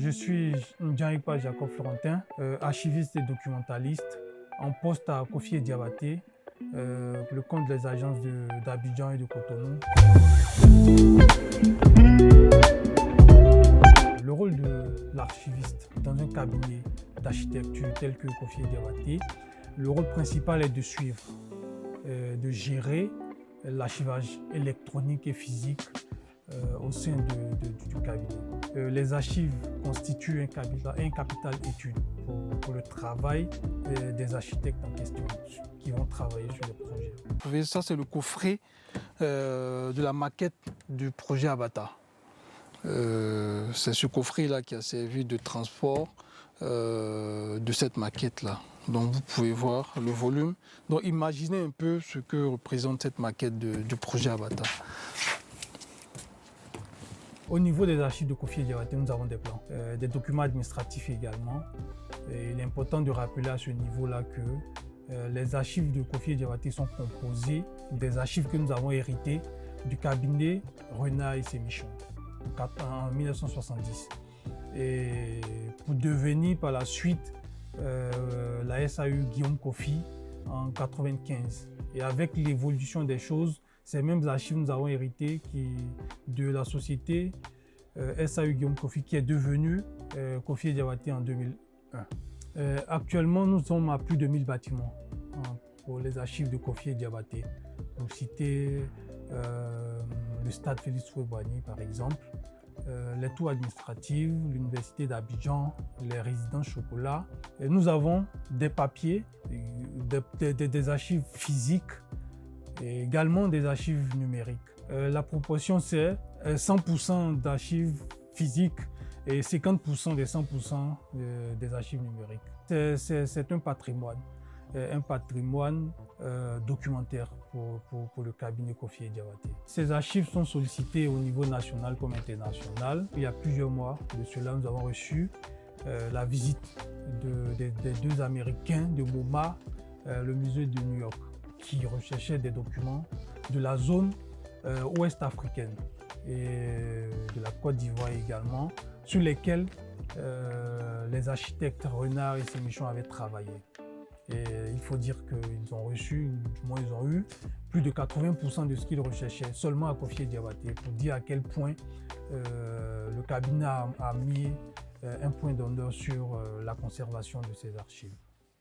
Je suis Ndjarikpa Jacob Florentin, archiviste et documentaliste, en poste à Kofi Diabaté, pour le compte des agences d'Abidjan et de Cotonou. Le rôle de l'archiviste dans un cabinet d'architecture tel que Kofi Diabaté, le rôle principal est de suivre, de gérer l'archivage électronique et physique au sein du cabinet. Les archives constituent un capital étude pour le travail des architectes en question qui vont travailler sur le projet. Vous voyez, ça c'est le coffret de la maquette du projet Abata. C'est ce coffret-là qui a servi de transport de cette maquette-là. Donc vous pouvez voir le volume. Donc imaginez un peu ce que représente cette maquette du projet Abata. Au niveau des archives de Kofi Diabaté, nous avons des plans, des documents administratifs également. Et il est important de rappeler à ce niveau-là que les archives de Kofi Diabaté sont composées des archives que nous avons héritées du cabinet Renard et Sémichon en 1970. Et pour devenir par la suite la SAU Guillaume Kofi en 1995. Et avec l'évolution des choses, ces mêmes archives nous avons hérité de la société SAU Guillaume Kofi qui est devenue Kofi Diabaté en 2001. Actuellement, nous sommes à plus de 1000 bâtiments pour les archives de Kofi Diabaté. Pour citer le stade Félix Houphouët-Boigny par exemple, les tours administratives, l'université d'Abidjan, les résidences Chocolat. Et nous avons des papiers, des archives physiques et également des archives numériques. La proportion c'est 100% d'archives physiques et 50% des 100% des archives numériques. C'est un patrimoine documentaire pour le cabinet Kofi Diabaté. Ces archives sont sollicitées au niveau national comme international. Il y a plusieurs mois de cela, nous avons reçu la visite des deux Américains de MoMA, le musée de New York, qui recherchaient des documents de la zone ouest africaine et de la Côte d'Ivoire également, sur lesquels les architectes Renard et Sémichon avaient travaillé. Et il faut dire qu'ils ont reçu, du moins ils ont eu, plus de 80% de ce qu'ils recherchaient seulement à Kofi Diabaté, pour dire à quel point le cabinet a mis un point d'honneur sur la conservation de ces archives.